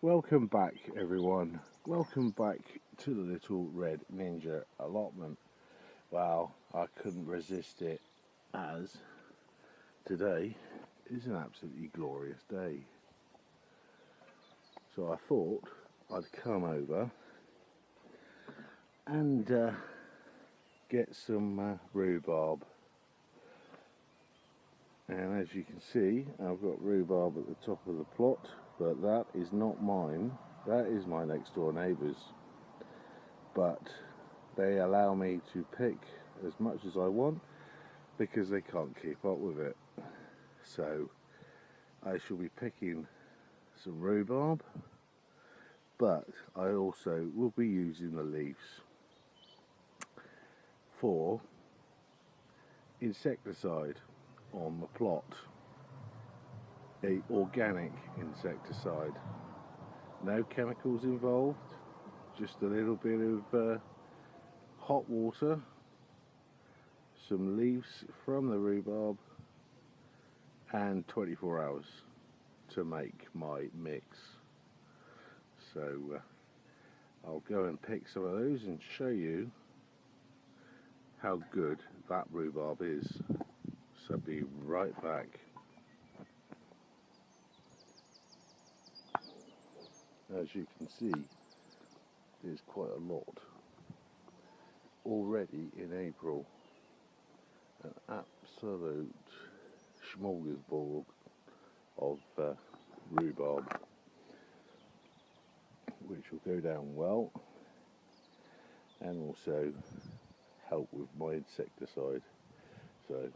Welcome back, everyone. Welcome back to the Little Red Ninja allotment. Well, I couldn't resist it, as today is an absolutely glorious day. So I thought I'd come over and get some rhubarb. And as you can see, I've got rhubarb at the top of the plot. But that is not mine, that is my next door neighbour's. But they allow me to pick as much as I want because they can't keep up with it. So I shall be picking some rhubarb, but I also will be using the leaves for insecticide on the plot. A organic insecticide, no chemicals involved, just a little bit of hot water, some leaves from the rhubarb, and 24 hours to make my mix. So I'll go and pick some of those and show you how good that rhubarb is. So be right back. As you can see, there's quite a lot already in April. An absolute smorgasbord of rhubarb, which will go down well and also help with my insecticide. So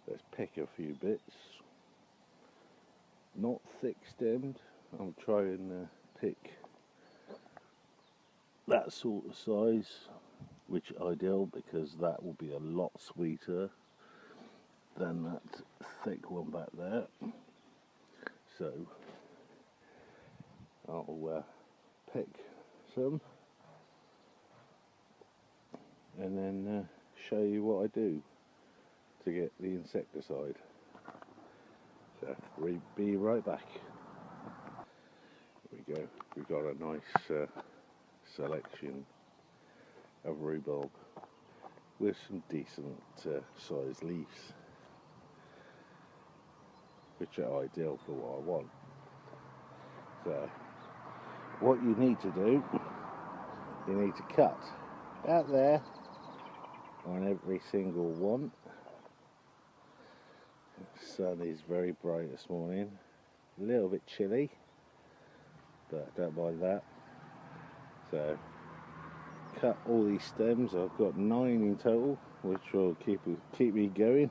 let's pick a few bits, not thick stemmed. I'll try and pick that sort of size, which is ideal because that will be a lot sweeter than that thick one back there. So I'll pick some and then show you what I do to get the insecticide. So be right back. There we go, we've got a nice selection of rhubarb with some decent sized leaves, which are ideal for what I want. So what you need to do, you need to cut out there on every single one. The sun is very bright this morning, a little bit chilly, but I don't mind that. So cut all these stems. I've got 9 in total, which will keep me going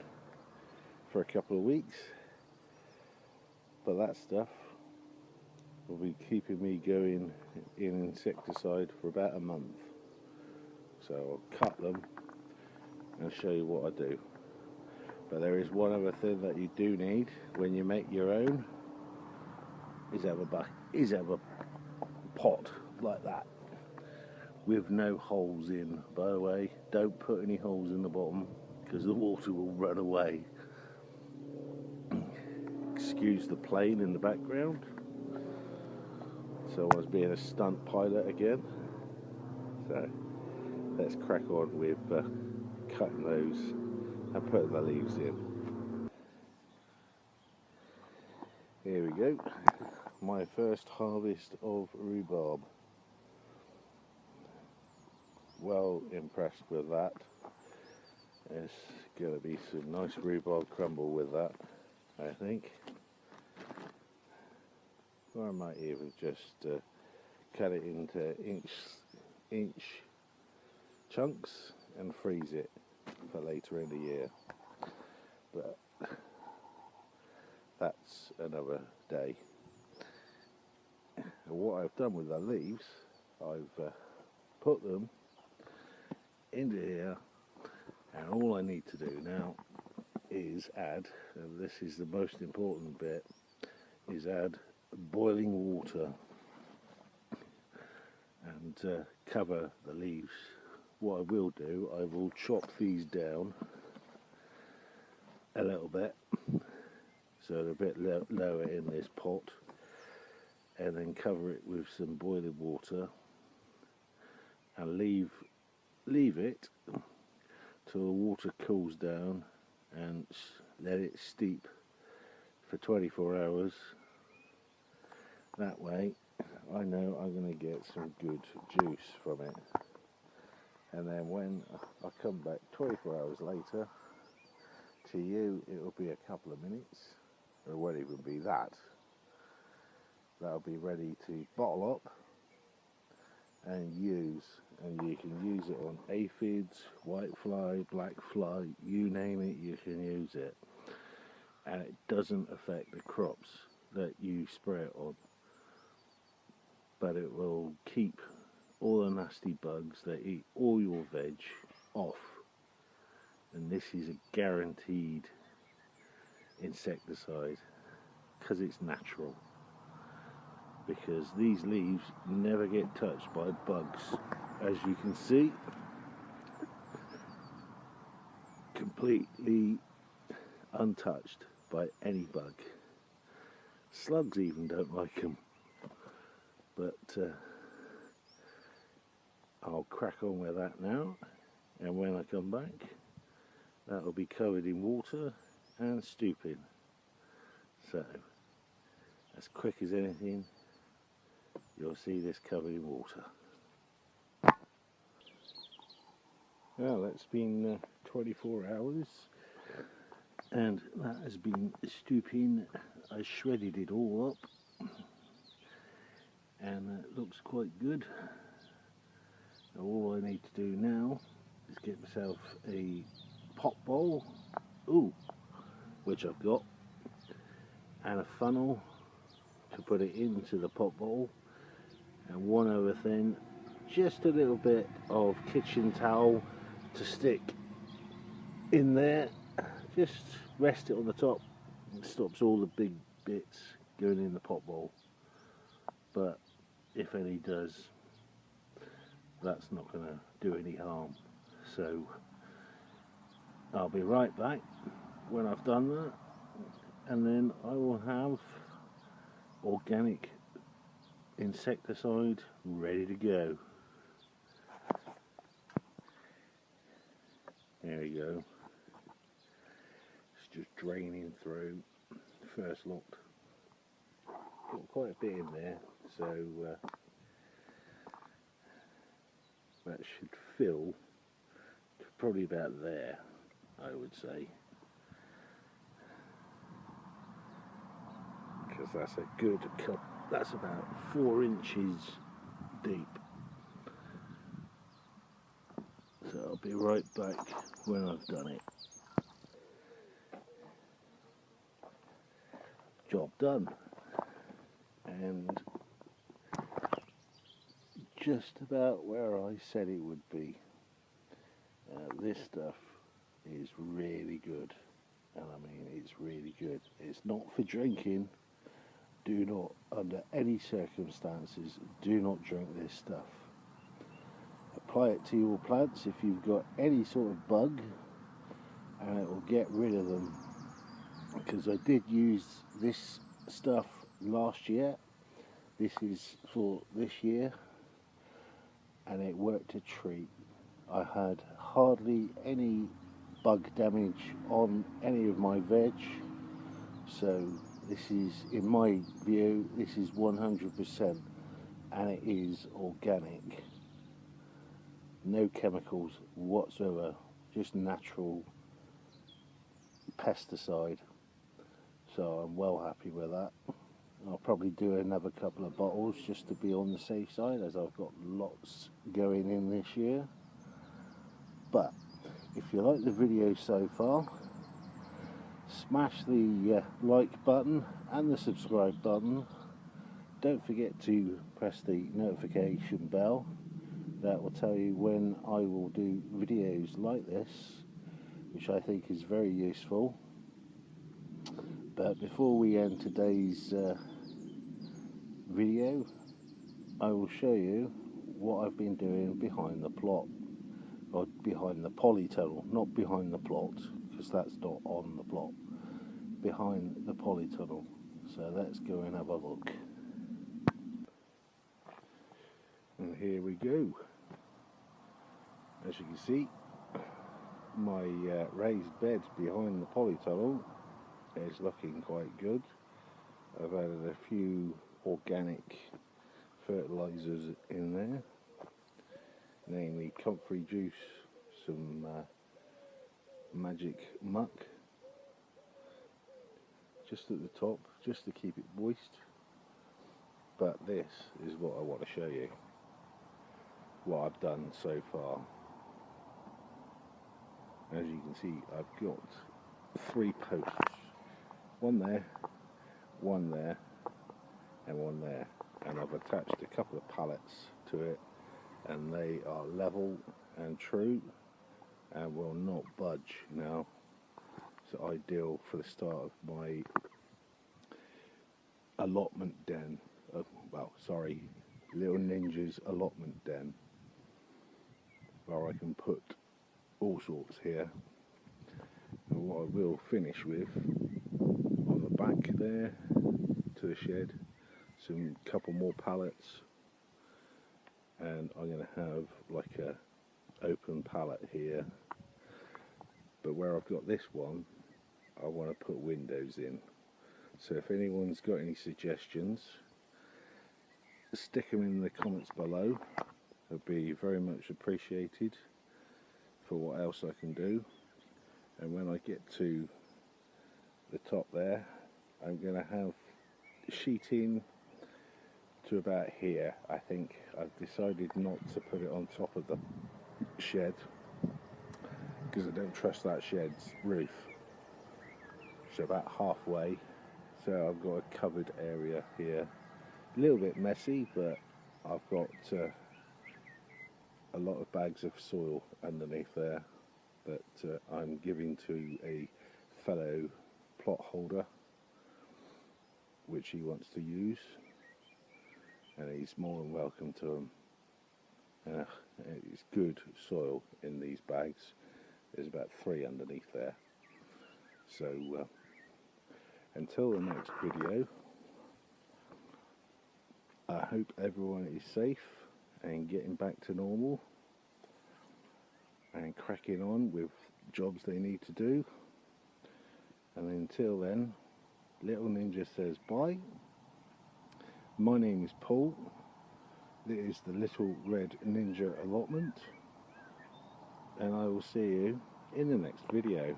for a couple of weeks. But that stuff will be keeping me going in insecticide for about a month. So I'll cut them and show you what I do. But there is one other thing that you do need when you make your own, is have a pot like that with no holes in. By the way, don't put any holes in the bottom because the water will run away. Excuse the plane in the background. Someone's being a stunt pilot again. So let's crack on with cutting those and putting the leaves in. Here we go, my first harvest of rhubarb. Well impressed with that. There's going to be some nice rhubarb crumble with that, I think. Or I might even just cut it into inch chunks and freeze it for later in the year. But that's another day. And what I've done with the leaves, I've put them into here, and all I need to do now is add, and this is the most important bit, is add boiling water and cover the leaves. What I will do, I will chop these down a little bit so they're a bit lower in this pot, and then cover it with some boiling water and leave it till the water cools down, and let it steep for 24 hours. That way I know I'm going to get some good juice from it, and then when I come back 24 hours later, to you it'll be a couple of minutes, or it won't even be that. That'll be ready to bottle up and use, and you can use it on aphids, whitefly, black fly, you name it, you can use it, and it doesn't affect the crops that you spray it on, but it will keep all the nasty bugs that eat all your veg off. And this is a guaranteed insecticide because it's natural, because these leaves never get touched by bugs, as you can see, completely untouched by any bug. Slugs even don't like them, but I'll crack on with that now, and when I come back that will be covered in water and steeping. So as quick as anything you'll see this covered in water. Well, that's been 24 hours and that has been steeping. I shredded it all up and it looks quite good. All I need to do now is get myself a pot bowl, which I've got, and a funnel to put it into the pot bowl, and one other thing, just a little bit of kitchen towel to stick in there. Just rest it on the top, it stops all the big bits going in the pot bowl, but if any does, that's not going to do any harm. So I'll be right back when I've done that, and then I will have organic insecticide ready to go. There we go. It's just draining through. First lot. Got quite a bit in there, so that should fill to probably about there, I would say, because that's a good cup. That's about 4 inches deep. So I'll be right back when I've done it. Job done, and just about where I said it would be. This stuff is really good, and I mean it's really good. It's not for drinking. Do not, under any circumstances, do not drink this stuff. Apply it to your plants if you've got any sort of bug, and it will get rid of them, because I did use this stuff last year. This is for this year, and it worked a treat. I had hardly any bug damage on any of my veg, so this is, in my view, this is 100%, and it is organic. No chemicals whatsoever, just natural pesticide. So I'm well happy with that. I'll probably do another couple of bottles just to be on the safe side, as I've got lots going in this year. But if you like the video so far, smash the like button and the subscribe button. Don't forget to press the notification bell. That will tell you when I will do videos like this, which I think is very useful. But before we end today's video, I will show you what I've been doing behind the plot, or behind the polytunnel, not behind the plot, because that's not on the plot, behind the polytunnel. So let's go and have a look. And here we go. As you can see, my raised bed behind the polytunnel is looking quite good. I've added a few organic fertilisers in there, namely comfrey juice, some magic muck just at the top, just to keep it moist. But this is what I want to show you, what I've done so far. As you can see, I've got 3 posts, one there, one there, and one there, and I've attached a couple of pallets to it, and they are level and true and will not budge now. It's ideal for the start of my allotment den, Little Ninja's allotment den, where I can put all sorts here. And what I will finish with, on the back there to the shed, some couple more pallets, and I'm going to have like a open pallet here, but where I've got this one I want to put windows in. So if anyone's got any suggestions, stick them in the comments below. It'll be very much appreciated for what else I can do. And when I get to the top there, I'm going to have sheeting to about here. I think I've decided not to put it on top of the shed because I don't trust that shed's roof. So about halfway, so I've got a covered area here, a little bit messy, but I've got a lot of bags of soil underneath there that I'm giving to a fellow plot holder, which he wants to use, and he's more than welcome to them. It's good soil in these bags. There's about 3 underneath there. So until the next video, I hope everyone is safe and getting back to normal and cracking on with jobs they need to do. And until then, Little Ninja says bye. My name is Paul. This is the Little Red Ninja allotment, and I will see you in the next video.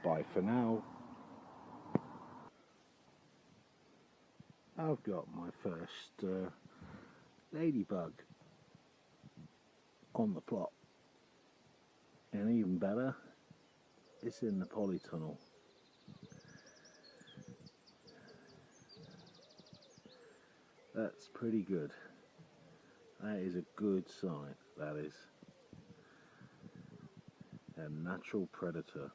Bye for now. I've got my first ladybug on the plot, and even better, it's in the polytunnel. That's pretty good. That is a good sign, that is. A natural predator.